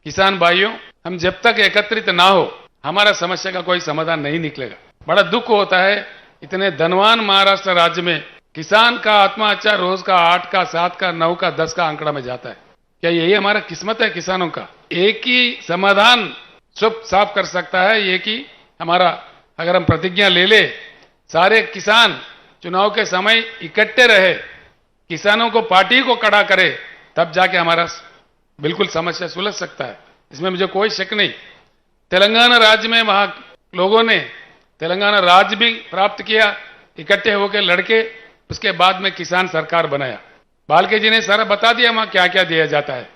किसान भाइयों, हम जब तक एकत्रित ना हो हमारा समस्या का कोई समाधान नहीं निकलेगा। बड़ा दुख होता है, इतने धनवान महाराष्ट्र राज्य में किसान का आत्महत्या रोज का 8 का 7 का 9 का 10 का आंकड़ा में जाता है। क्या यही हमारा किस्मत है किसानों का? एक ही समाधान सब साफ कर सकता है, एक ही हमारा, अगर हम प्रतिज्ञा ले ले, सारे किसान चुनाव के समय इकट्ठे रहे, किसानों को पार्टी को खड़ा करे, तब जाके हमारा बिल्कुल समस्या सुलझ सकता है। इसमें मुझे कोई शक नहीं। तेलंगाना राज्य में वहां लोगों ने तेलंगाना राज्य भी प्राप्त किया, इकट्ठे होकर लड़के, उसके बाद में किसान सरकार बनाया। बालके जी ने सारा बता दिया वहां क्या क्या दिया जाता है।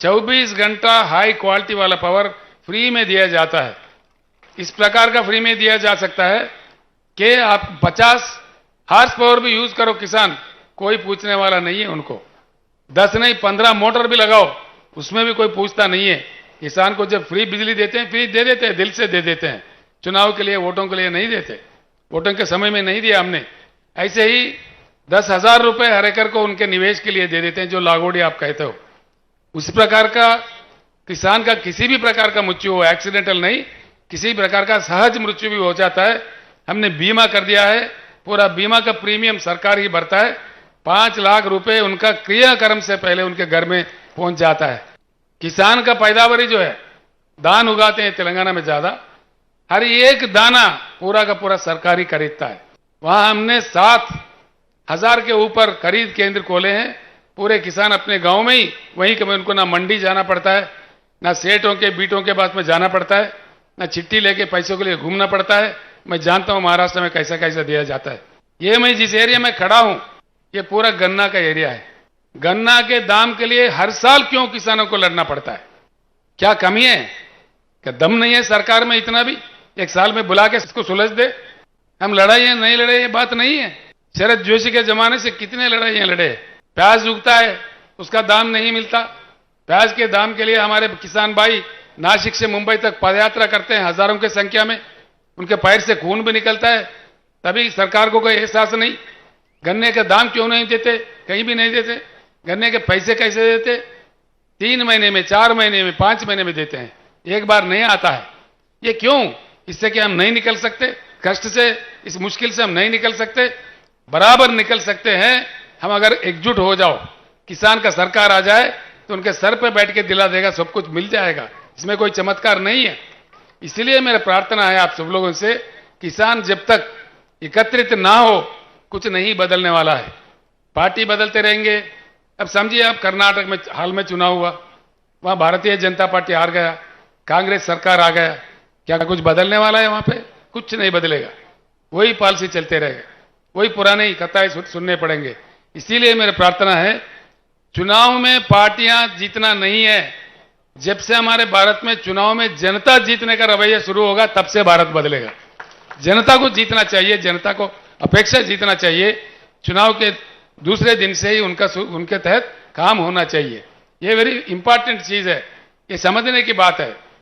24 घंटा हाई क्वालिटी वाला पावर फ्री में दिया जाता है। इस प्रकार का फ्री में दिया जा सकता है कि आप 50 हार्स पावर भी यूज करो किसान, कोई पूछने वाला नहीं है उनको। 10 नहीं 15 मोटर भी लगाओ, उसमें भी कोई पूछता नहीं है। किसान को जब फ्री बिजली देते हैं, फ्री दे देते हैं, दिल से दे देते हैं। चुनाव के लिए, वोटों के लिए नहीं देते। वोटों के समय में नहीं दिया हमने। ऐसे ही 10,000 रुपए हर एकड़ को उनके निवेश के लिए दे देते हैं, जो लागोड़ी आप कहते हो। उस प्रकार का किसान का किसी भी प्रकार का मृत्यु हो, एक्सीडेंटल नहीं, किसी प्रकार का सहज मृत्यु भी हो जाता है, हमने बीमा कर दिया है। पूरा बीमा का प्रीमियम सरकार ही भरता है। 5 लाख रुपए उनका क्रियाक्रम से पहले उनके घर में पहुंच जाता है। किसान का पैदावारी जो है, धान उगाते हैं तेलंगाना में ज्यादा, हर एक दाना पूरा का पूरा सरकार ही खरीदता है। वहां हमने 7,000 के ऊपर खरीद केंद्र खोले हैं। पूरे किसान अपने गांव में ही, वहीं कभी उनको ना मंडी जाना पड़ता है, ना सेठों के बीटों के पास में जाना पड़ता है, ना चिट्ठी लेके पैसों के लिए घूमना पड़ता है। मैं जानता हूं महाराष्ट्र में कैसा कैसा दिया जाता है। ये मैं जिस एरिया में खड़ा हूं, ये पूरा गन्ना का एरिया है। गन्ना के दाम के लिए हर साल क्यों किसानों को लड़ना पड़ता है? क्या कमी है? क्या दम नहीं है सरकार में? इतना भी एक साल में बुला के इसको सुलझ दे। हम लड़ाई है नहीं लड़े, ये बात नहीं है। शरद जोशी के जमाने से कितने लड़ाइयां लड़े। प्याज उगता है, उसका दाम नहीं मिलता। प्याज के दाम के लिए हमारे किसान भाई नासिक से मुंबई तक पदयात्रा करते हैं, हजारों की संख्या में। उनके पैर से खून भी निकलता है, तभी सरकार को कोई एहसास नहीं। गन्ने का दाम क्यों नहीं देते? कहीं भी नहीं देते। गन्ने के पैसे कैसे देते? 3 महीने में, 4 महीने में, 5 महीने में देते हैं, एक बार नहीं आता है। ये क्यों? इससे कि हम नहीं निकल सकते कष्ट से? इस मुश्किल से हम नहीं निकल सकते? बराबर निकल सकते हैं हम अगर एकजुट हो जाओ। किसान का सरकार आ जाए तो उनके सर पे बैठ के दिला देगा, सब कुछ मिल जाएगा। इसमें कोई चमत्कार नहीं है। इसलिए मेरा प्रार्थना है आप सब लोगों से, किसान जब तक एकत्रित ना हो, कुछ नहीं बदलने वाला है। पार्टी बदलते रहेंगे। अब समझिए आप, कर्नाटक में हाल में चुनाव हुआ, वहां भारतीय जनता पार्टी हार गया, कांग्रेस सरकार आ गया। क्या कुछ बदलने वाला है? वहां पे कुछ नहीं बदलेगा। वही पॉलिसी चलते रहेगा, वही पुराने ही कथाएं सुनने पड़ेंगे। इसीलिए मेरी प्रार्थना है, चुनाव में पार्टियां जीतना नहीं है। जब से हमारे भारत में चुनाव में जनता जीतने का रवैया शुरू होगा, तब से भारत बदलेगा। जनता को जीतना चाहिए, जनता को अपेक्षा जीतना चाहिए। चुनाव के दूसरे दिन से ही उनके तहत काम होना चाहिए। ये वेरी इंपॉर्टेंट चीज है, ये समझने की बात है।